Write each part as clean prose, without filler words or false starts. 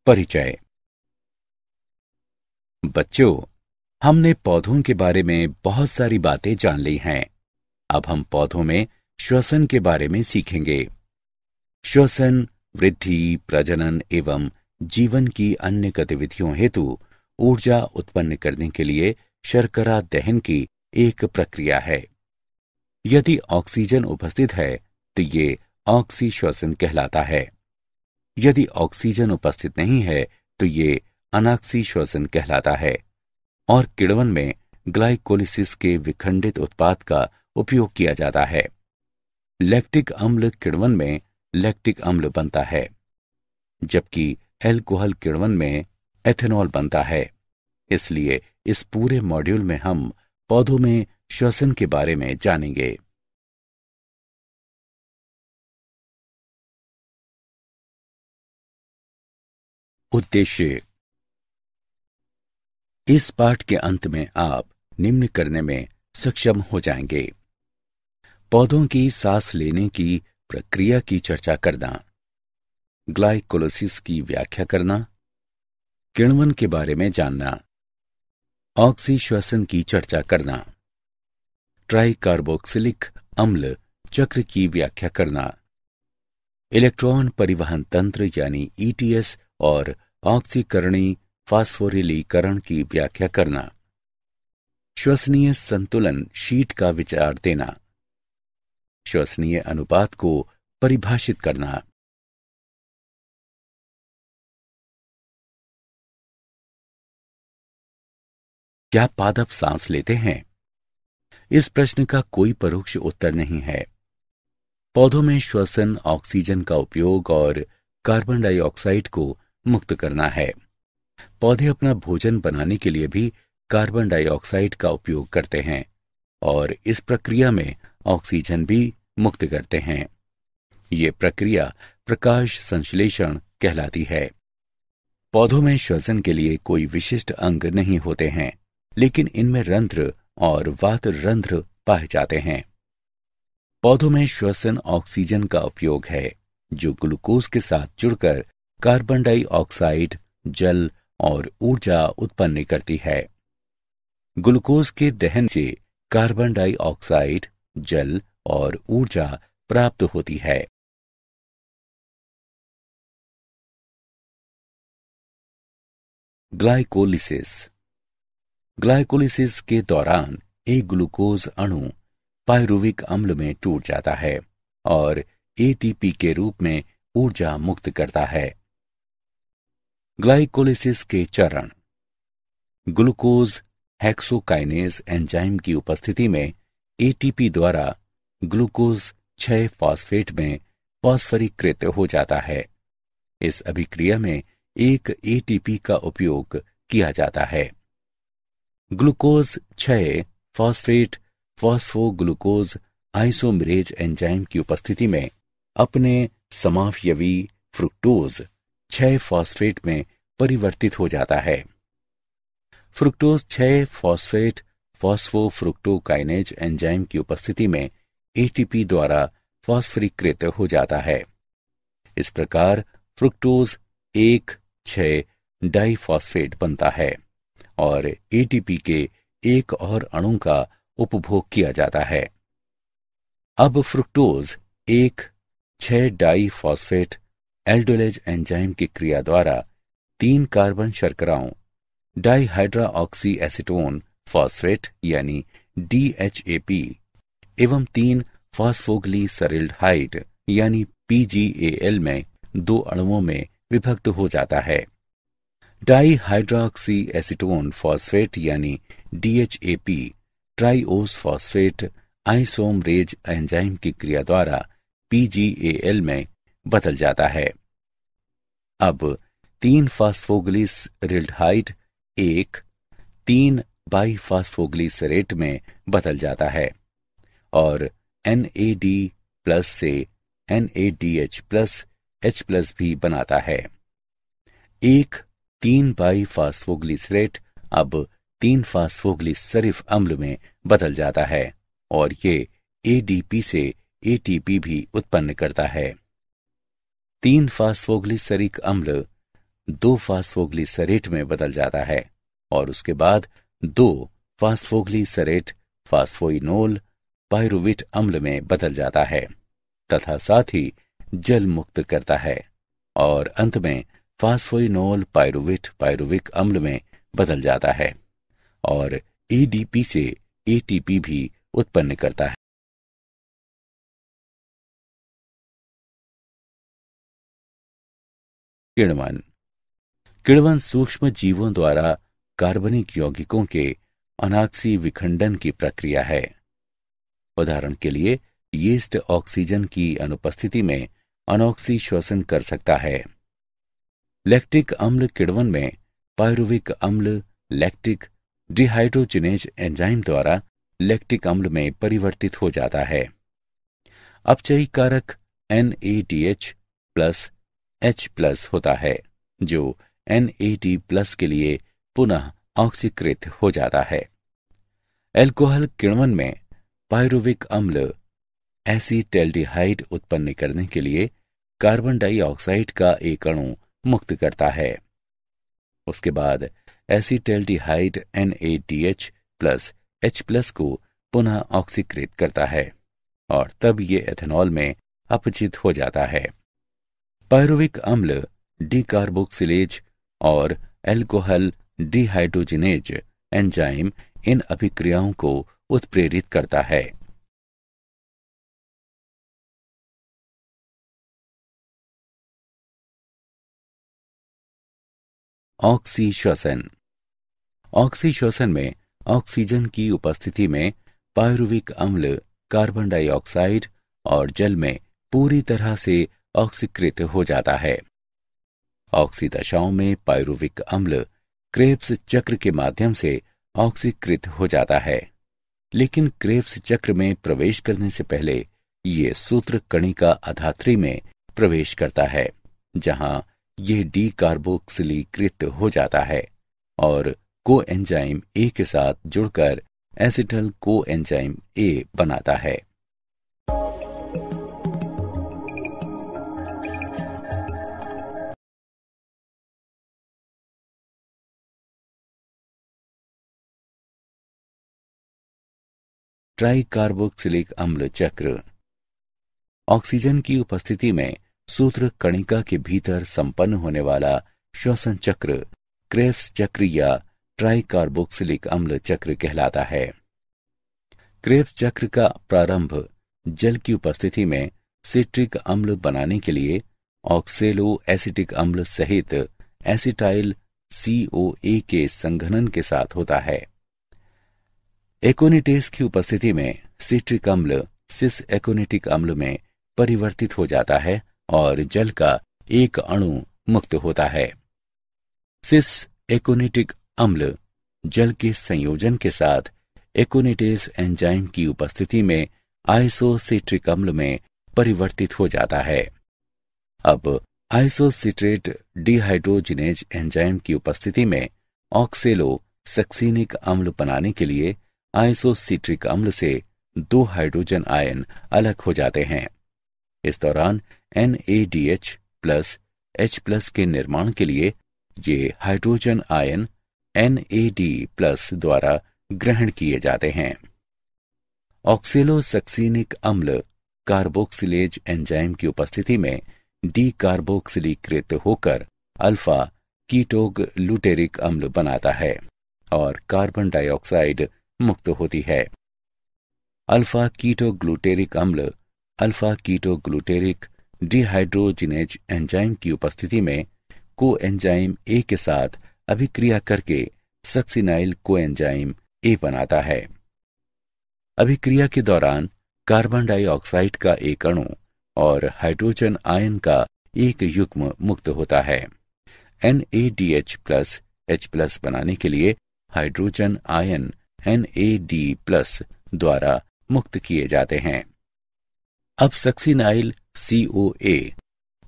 परिचय। बच्चों, हमने पौधों के बारे में बहुत सारी बातें जान ली हैं। अब हम पौधों में श्वसन के बारे में सीखेंगे। श्वसन वृद्धि, प्रजनन एवं जीवन की अन्य गतिविधियों हेतु ऊर्जा उत्पन्न करने के लिए शर्करा दहन की एक प्रक्रिया है। यदि ऑक्सीजन उपस्थित है तो ये ऑक्सी श्वसन कहलाता है। यदि ऑक्सीजन उपस्थित नहीं है तो ये अनाक्सी श्वसन कहलाता है। और किण्वन में ग्लाइकोलिसिस के विखंडित उत्पाद का उपयोग किया जाता है। लैक्टिक अम्ल किण्वन में लैक्टिक अम्ल बनता है, जबकि एल्कोहल किण्वन में एथेनॉल बनता है। इसलिए इस पूरे मॉड्यूल में हम पौधों में श्वसन के बारे में जानेंगे। उद्देश्य। इस पाठ के अंत में आप निम्न करने में सक्षम हो जाएंगे: पौधों की सांस लेने की प्रक्रिया की चर्चा करना, ग्लाइकोलिसिस की व्याख्या करना, किण्वन के बारे में जानना, ऑक्सी श्वसन की चर्चा करना, ट्राइकार्बोक्सिलिक अम्ल चक्र की व्याख्या करना, इलेक्ट्रॉन परिवहन तंत्र यानी ईटीएस और ऑक्सीकरणी फास्फोरिलीकरण की व्याख्या करना, श्वसनीय संतुलन शीट का विचार देना, श्वसनीय अनुपात को परिभाषित करना। क्या पादप सांस लेते हैं? इस प्रश्न का कोई परोक्ष उत्तर नहीं है। पौधों में श्वसन ऑक्सीजन का उपयोग और कार्बन डाइऑक्साइड को मुक्त करना है। पौधे अपना भोजन बनाने के लिए भी कार्बन डाइऑक्साइड का उपयोग करते हैं और इस प्रक्रिया में ऑक्सीजन भी मुक्त करते हैं। ये प्रक्रिया प्रकाश संश्लेषण कहलाती है। पौधों में श्वसन के लिए कोई विशिष्ट अंग नहीं होते हैं, लेकिन इनमें रंध्र और वात रंध्र पाए जाते हैं। पौधों में श्वसन ऑक्सीजन का उपयोग है, जो ग्लूकोज के साथ जुड़कर कार्बन डाइऑक्साइड, जल और ऊर्जा उत्पन्न करती है। ग्लूकोज के दहन से कार्बन डाइऑक्साइड, जल और ऊर्जा प्राप्त होती है। ग्लाइकोलिसिस। ग्लाइकोलिसिस के दौरान एक ग्लूकोज अणु पायरुविक अम्ल में टूट जाता है और एटीपी के रूप में ऊर्जा मुक्त करता है। ग्लाइकोलिसिस के चरण। ग्लूकोज हेक्सोकाइनेज एंजाइम की उपस्थिति में एटीपी द्वारा ग्लूकोज 6 फॉस्फेट में फॉस्फरीकृत हो जाता है। इस अभिक्रिया में एक एटीपी का उपयोग किया जाता है। ग्लूकोज 6 फॉस्फेट फॉस्फोग्लूकोज आइसोमरेज एंजाइम की उपस्थिति में अपने समावयवी फ्रुक्टोज 6 फॉस्फेट में परिवर्तित हो जाता है। फ्रुक्टोज 6 फॉस्फेट फॉस्फोफ्रुक्टोकाइनेज एंजाइम की उपस्थिति में एटीपी द्वारा फॉस्फरीकृत हो जाता है। इस प्रकार फ्रुक्टोज 1,6 डाइफॉस्फेट बनता है और एटीपी के एक और अणु का उपभोग किया जाता है। अब फ्रुक्टोज 1,6 डाइफॉस्फेट एल्डोलेज एंजाइम की क्रिया द्वारा 3 कार्बन शर्कराओं डाइहाइड्रोऑक्सी एसीटोन फॉस्फेट यानी DHAP एवं 3 फॉस्फोग्लिसरल्डिहाइड यानी PGAL में 2 अणुओं में विभक्त हो जाता है। डाइहाइड्रोऑक्सी एसीटोन फॉस्फेट यानी DHAP ट्राइओस फॉस्फेट आइसोमरेज एंजाइम की क्रिया द्वारा PGAL में बदल जाता है। अब 3 फॉस्फोग्लिसरल्डिहाइड 3 बाइफॉस्फोग्लिसरेट में बदल जाता है और NAD+ से NADH+ H+ भी बनाता है। 3 बाइफॉस्फोग्लिसरेट अब 3 फॉस्फोग्लिसरिफ अम्ल में बदल जाता है और ये ADP से ATP भी उत्पन्न करता है। 3 फॉस्फोग्लिसरिक अम्ल 2-फास्फोग्लिसरेट में बदल जाता है और उसके बाद 2-फास्फोग्लिसरेट फास्फोइनोल पायरुवेट अम्ल में बदल जाता है तथा साथ ही जल मुक्त करता है और अंत में फास्फोइनोल पायरुवेट पायरुविक अम्ल में बदल जाता है और एडीपी से एटीपी भी उत्पन्न करता है। किण्वन। किण्वन सूक्ष्म जीवों द्वारा कार्बनिक यौगिकों के अनाक्सी विखंडन की प्रक्रिया है। उदाहरण के लिए यीस्ट ऑक्सीजन की अनुपस्थिति में अनॉक्सी श्वसन कर सकता है। लैक्टिक अम्ल किण्वन में पायरुविक अम्ल लैक्टिक डिहाइड्रोजिनेज एंजाइम द्वारा लैक्टिक अम्ल में परिवर्तित हो जाता है। अपचयी कारक NADH+H+ होता है जो NAD+ के लिए पुनः ऑक्सीकृत हो जाता है। एल्कोहल किण्वन में पायरुविक अम्ल एसीटैल्डिहाइड उत्पन्न करने के लिए कार्बन डाइऑक्साइड का एक अणु मुक्त करता है। उसके बाद एसीटैल्डिहाइड NADH+H+ को पुनः ऑक्सीकृत करता है और तब ये एथेनॉल में अपचित हो जाता है। पायरुविक अम्ल डीकार्बोक्सिलेज और एल्कोहल डिहाइड्रोजिनेज एंजाइम इन अभिक्रियाओं को उत्प्रेरित करता है। ऑक्सीश्वसन। ऑक्सीश्वसन में ऑक्सीजन की उपस्थिति में पायरुविक अम्ल कार्बन डाइऑक्साइड और जल में पूरी तरह से ऑक्सीकृत हो जाता है। ऑक्सीदशाओं में पायरुविक अम्ल क्रेब्स चक्र के माध्यम से ऑक्सीकृत हो जाता है, लेकिन क्रेब्स चक्र में प्रवेश करने से पहले ये सूत्र कणिका अधात्री में प्रवेश करता है, जहां ये डीकार्बोक्सिलीकृत हो जाता है और कोएंजाइम ए के साथ जुड़कर एसिटल कोएंजाइम ए बनाता है। ट्राइकार्बोक्सिलिक अम्ल चक्र। ऑक्सीजन की उपस्थिति में सूत्र कणिका के भीतर संपन्न होने वाला श्वसन चक्र क्रेब्स चक्र या ट्राइकार्बोक्सिलिक अम्ल चक्र कहलाता है। क्रेब्स चक्र का प्रारंभ जल की उपस्थिति में सिट्रिक अम्ल बनाने के लिए ऑक्सेलो एसिटिक अम्ल सहित एसिटाइल COA के संघनन के साथ होता है। एकोनिटेज की उपस्थिति में सिट्रिक अम्ल सिस एकोनिटिक अम्ल में परिवर्तित हो जाता है और जल का एक अणु मुक्त होता है। सिस एकोनिटिक अम्ल जल के संयोजन के साथ एकोनिटेज एंजाइम की उपस्थिति में आइसोसिट्रिक अम्ल में परिवर्तित हो जाता है। अब आइसोसिट्रेट डिहाइड्रोजिनेज एंजाइम की उपस्थिति में ऑक्सेलो सक्सीनिक अम्ल बनाने के लिए आइसोसिट्रिक अम्ल से 2 हाइड्रोजन आयन अलग हो जाते हैं। इस दौरान NADH+H+ के निर्माण के लिए ये हाइड्रोजन आयन NAD+ द्वारा ग्रहण किए जाते हैं। ऑक्सेलोसक्सीनिक अम्ल कार्बोक्सिलेज एंजाइम की उपस्थिति में डीकार्बोक्सिलीकृत होकर अल्फा कीटोग्लूटेरिक अम्ल बनाता है और कार्बन डाइऑक्साइड मुक्त होती है। अल्फा कीटोग्लूटेरिक अम्ल अल्फा कीटोग्लूटेरिक डिहाइड्रोजिनेज एंजाइम की उपस्थिति में कोएंजाइम ए के साथ अभिक्रिया करके सक्सिनाइल कोएंजाइम ए बनाता है। अभिक्रिया के दौरान कार्बन डाइऑक्साइड का एक अणु और हाइड्रोजन आयन का एक युग्म मुक्त होता है। NADH+H+ बनाने के लिए हाइड्रोजन आयन NAD+ द्वारा मुक्त किए जाते हैं। अब सक्सिनाइल COA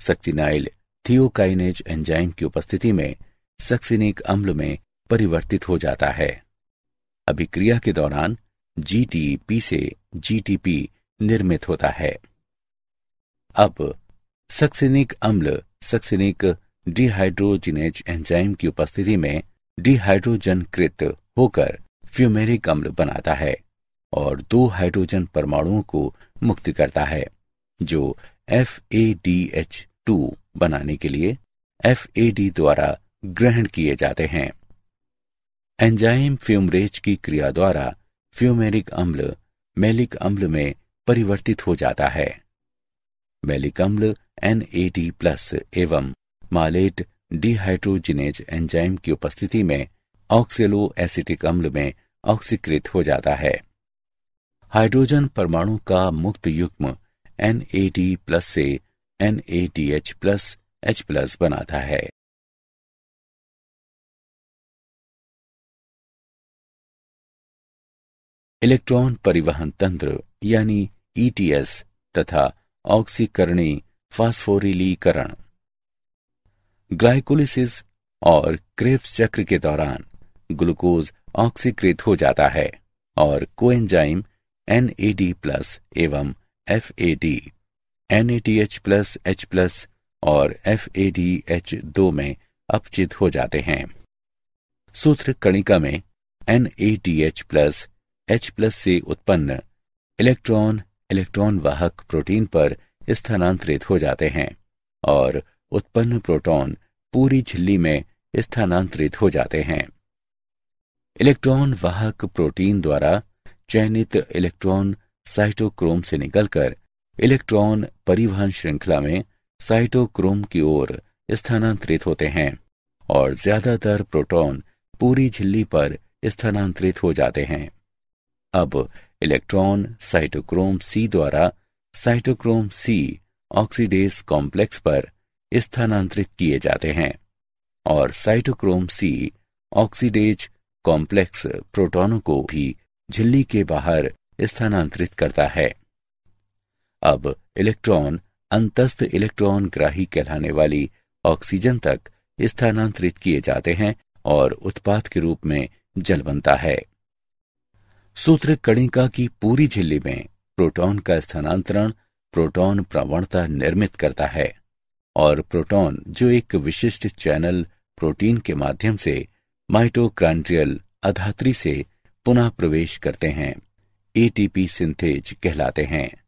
सक्सिनाइल थियोकाइनेज एंजाइम की उपस्थिति में सक्सिनिक अम्ल में परिवर्तित हो जाता है। अभिक्रिया के दौरान GTP से GTP निर्मित होता है। अब सक्सिनिक अम्ल सक्सिनिक डिहाइड्रोजिनेज एंजाइम की उपस्थिति में डिहाइड्रोजनकृत होकर फ्यूमेरिक अम्ल बनाता है और 2 हाइड्रोजन परमाणुओं को मुक्त करता है, जो FADH2 बनाने के लिए FAD द्वारा ग्रहण किए जाते हैं। एंजाइम फ्यूमरेज की क्रिया द्वारा फ्यूमेरिक अम्ल मैलिक अम्ल में परिवर्तित हो जाता है। मैलिक अम्ल NAD+ एवं मालेट डिहाइड्रोजिनेज एंजाइम की उपस्थिति में ऑक्सेलो एसिटिक अम्ल में ऑक्सीकृत हो जाता है। हाइड्रोजन परमाणु का मुक्त युग्म NAD+ से NADH+H+ बनाता है। इलेक्ट्रॉन परिवहन तंत्र यानी ETS तथा ऑक्सीकरणी फास्फोरिलीकरण। ग्लाइकोलिसिस और क्रेब्स चक्र के दौरान ग्लूकोज ऑक्सीकृत हो जाता है और कोएंजाइम NAD+ एवं FAD, NADH+H+ और FADH2 में अपचित हो जाते हैं। सूत्र कणिका में NADH+H+ से उत्पन्न इलेक्ट्रॉन वाहक प्रोटीन पर स्थानांतरित हो जाते हैं और उत्पन्न प्रोटॉन पूरी झिल्ली में स्थानांतरित हो जाते हैं। इलेक्ट्रॉन वाहक प्रोटीन द्वारा चयनित इलेक्ट्रॉन साइटोक्रोम से निकलकर इलेक्ट्रॉन परिवहन श्रृंखला में साइटोक्रोम की ओर स्थानांतरित होते हैं और ज्यादातर प्रोटॉन पूरी झिल्ली पर स्थानांतरित हो जाते हैं। अब इलेक्ट्रॉन साइटोक्रोम C द्वारा साइटोक्रोम C ऑक्सीडेज कॉम्प्लेक्स पर स्थानांतरित किए जाते हैं और साइटोक्रोम C ऑक्सीडेज कॉम्प्लेक्स प्रोटॉनों को भी झिल्ली के बाहर स्थानांतरित करता है। अब इलेक्ट्रॉन अंतस्थ इलेक्ट्रॉन ग्राही कहलाने वाली ऑक्सीजन तक स्थानांतरित किए जाते हैं और उत्पाद के रूप में जल बनता है। सूत्र कणिका की पूरी झिल्ली में प्रोटॉन का स्थानांतरण प्रोटॉन प्रवणता निर्मित करता है और प्रोटॉन जो एक विशिष्ट चैनल प्रोटीन के माध्यम से माइटोकॉन्ड्रियल अधात्री से पुनः प्रवेश करते हैं, ATP सिंथेज कहलाते हैं।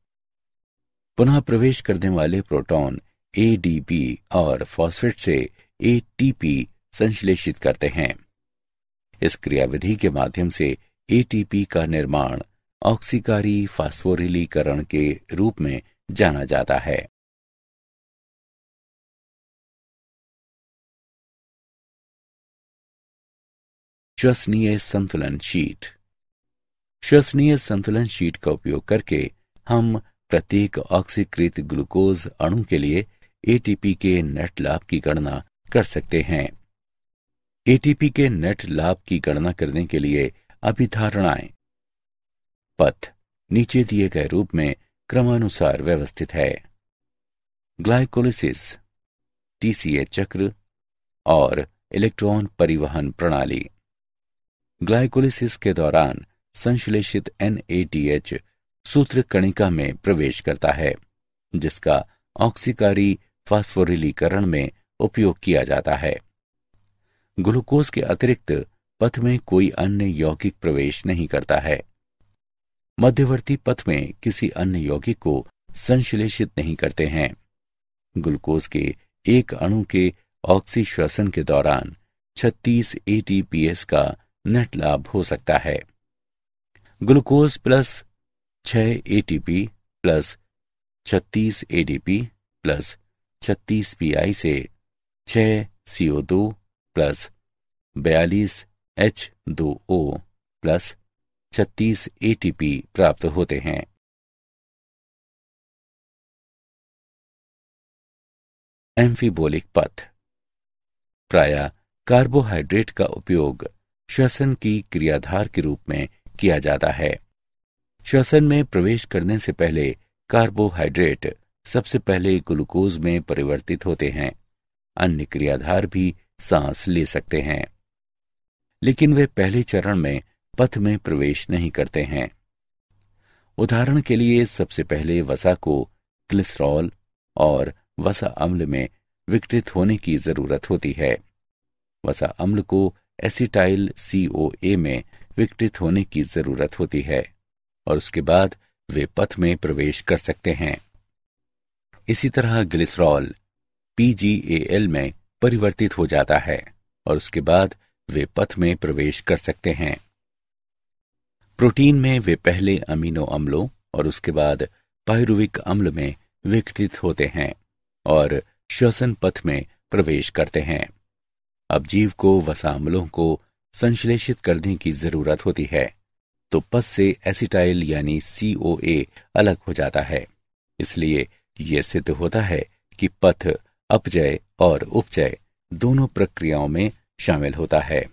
पुनः प्रवेश करने वाले प्रोटॉन ADP और फॉस्फेट से ATP संश्लेषित करते हैं। इस क्रियाविधि के माध्यम से ATP का निर्माण ऑक्सीकारी फास्फोरिलीकरण के रूप में जाना जाता है। श्वसनीय संतुलन शीट। श्वसनीय संतुलन शीट का उपयोग करके हम प्रत्येक ऑक्सीकृत ग्लूकोज अणु के लिए ATP के नेट लाभ की गणना कर सकते हैं। ATP के नेट लाभ की गणना करने के लिए अभिधारणाएं। पथ नीचे दिए गए रूप में क्रमानुसार व्यवस्थित है। ग्लाइकोलिसिस, TCA चक्र और इलेक्ट्रॉन परिवहन प्रणाली। ग्लाइकोलिसिस के दौरान संश्लेषित NADH सूत्र कणिका में प्रवेश करता है, जिसका ऑक्सीकारी फास्फोरिलीकरण में उपयोग किया जाता है। ग्लूकोज के अतिरिक्त पथ में कोई अन्य यौगिक प्रवेश नहीं करता है। मध्यवर्ती पथ में किसी अन्य यौगिक को संश्लेषित नहीं करते हैं। ग्लूकोज के एक अणु के ऑक्सीश्वसन के दौरान 36 ATPase का नेट लाभ हो सकता है। Glucose plus 6 ATP plus 36 ADP plus 36 PI से 6 CO2 plus 42 H2O plus 36 ATP प्राप्त होते हैं। एम्फीबोलिक पथ। प्रायः कार्बोहाइड्रेट का उपयोग श्वसन की क्रियाधार के रूप में किया जाता है। श्वसन में प्रवेश करने से पहले कार्बोहाइड्रेट सबसे पहले ग्लूकोज में परिवर्तित होते हैं। अन्य क्रियाधार भी सांस ले सकते हैं, लेकिन वे पहले चरण में पथ में प्रवेश नहीं करते हैं। उदाहरण के लिए सबसे पहले वसा को ग्लिसरॉल और वसा अम्ल में विघटित होने की जरूरत होती है। वसा अम्ल को एसिटाइल COA में विघटित होने की जरूरत होती है और उसके बाद वे पथ में प्रवेश कर सकते हैं। इसी तरह ग्लिसरॉल PgAl में परिवर्तित हो जाता है और उसके बाद वे पथ में प्रवेश कर सकते हैं। प्रोटीन में वे पहले अमीनो अम्लों और उसके बाद पायरुविक अम्ल में विघटित होते हैं और श्वसन पथ में प्रवेश करते हैं। अब जीव को वसा अम्लों को संश्लेषित करने की जरूरत होती है, तो पथ से एसिटाइल यानी COA अलग हो जाता है। इसलिए यह सिद्ध होता है कि पथ अपचय और उपचय दोनों प्रक्रियाओं में शामिल होता है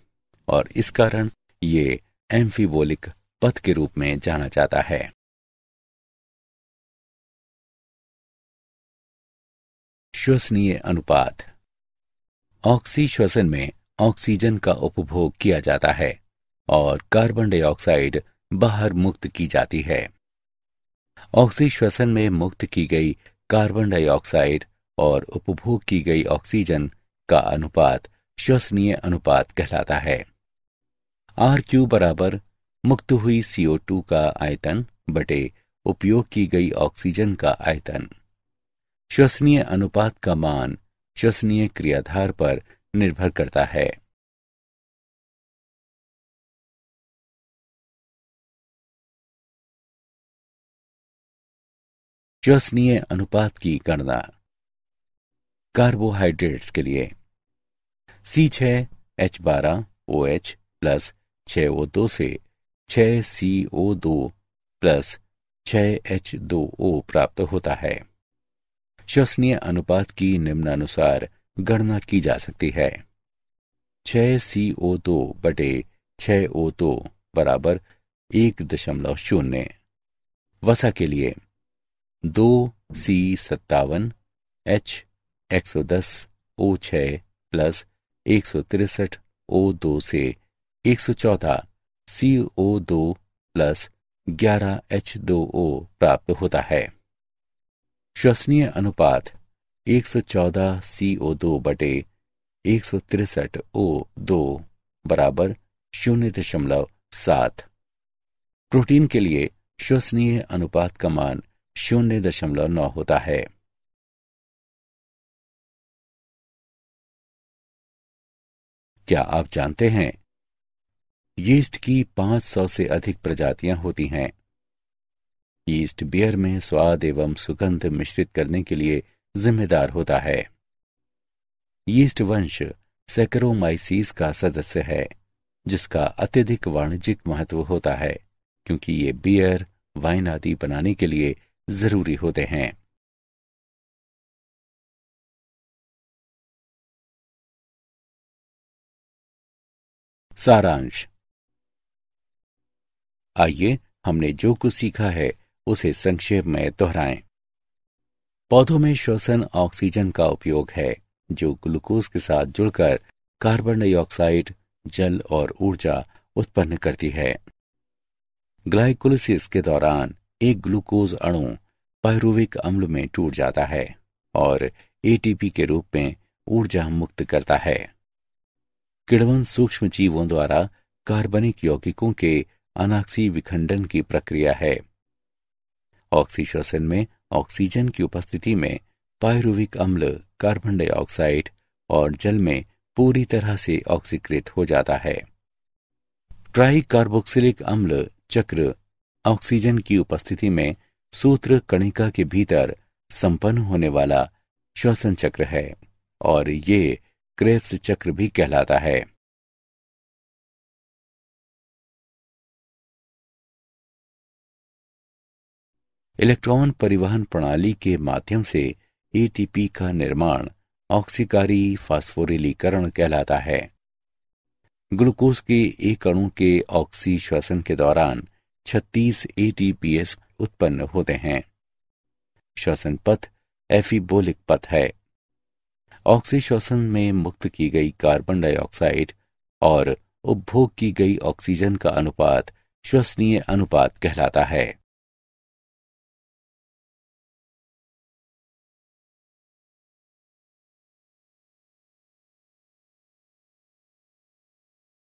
और इस कारण ये एम्फीबोलिक पथ के रूप में जाना जाता है। श्वसनीय अनुपात। ऑक्सी श्वसन में ऑक्सीजन का उपभोग किया जाता है और कार्बन डाइऑक्साइड बाहर मुक्त की जाती है। ऑक्सी श्वसन में मुक्त की गई कार्बन डाइऑक्साइड और उपभोग की गई ऑक्सीजन का अनुपात श्वसनीय अनुपात कहलाता है। RQ बराबर मुक्त हुई CO2 का आयतन बटे उपयोग की गई ऑक्सीजन का आयतन। श्वसनीय अनुपात का मान श्वसनीय क्रियाधार पर निर्भर करता है। श्वसनीय अनुपात की गणना। कार्बोहाइड्रेट्स के लिए C6H12OH प्लस 6O2 से 6CO2 प्लस 6H2O प्राप्त होता है। श्वसनीय अनुपात की निम्नानुसार गणना की जा सकती है। 6CO2 बटे 6O2 बराबर 1.0। वसा के लिए 2C57H110O6 प्लस 163O2 से 114 CO2 प्लस 11H2O प्राप्त होता है। श्वसनीय अनुपात 114 CO2 बटे 163O2 बराबर 0.7। प्रोटीन के लिए श्वसनीय अनुपात का मान 0.9 होता है। क्या आप जानते हैं यीस्ट की 500 से अधिक प्रजातियां होती हैं। यीस्ट बियर में स्वाद एवं सुगंध मिश्रित करने के लिए जिम्मेदार होता है। यीस्ट वंश सैकरोमाइसीस का सदस्य है, जिसका अत्यधिक वाणिज्यिक महत्व होता है क्योंकि ये बियर, वाइन आदि बनाने के लिए जरूरी होते हैं। सारांश। आइए हमने जो कुछ सीखा है उसे संक्षेप में दोहराएं। पौधों में श्वसन ऑक्सीजन का उपयोग है, जो ग्लूकोज के साथ जुड़कर कार्बन डाइऑक्साइड, जल और ऊर्जा उत्पन्न करती है। ग्लाइकोलिसिस के दौरान एक ग्लूकोज अणु पायरुविक अम्ल में टूट जाता है और ATP के रूप में ऊर्जा मुक्त करता है। किण्वन सूक्ष्म जीवों द्वारा कार्बनिक यौगिकों के अनाक्सी विखंडन की प्रक्रिया है। ऑक्सी श्वसन में ऑक्सीजन की उपस्थिति में पायरुविक अम्ल कार्बन डाइऑक्साइड और जल में पूरी तरह से ऑक्सीकृत हो जाता है। ट्राई कार्बोक्सिलिक अम्ल चक्र ऑक्सीजन की उपस्थिति में सूत्र कणिका के भीतर संपन्न होने वाला श्वसन चक्र है और ये क्रेब्स चक्र भी कहलाता है। इलेक्ट्रॉन परिवहन प्रणाली के माध्यम से ATP का निर्माण ऑक्सीकारी फास्फोरिलीकरण कहलाता है। ग्लूकोज के एक अणु के ऑक्सी श्वसन के दौरान 36 ATPase उत्पन्न होते हैं। श्वसन पथ एफिबोलिक पथ है। ऑक्सी श्वसन में मुक्त की गई कार्बन डाइऑक्साइड और उपभोग की गई ऑक्सीजन का अनुपात श्वसनीय अनुपात कहलाता है।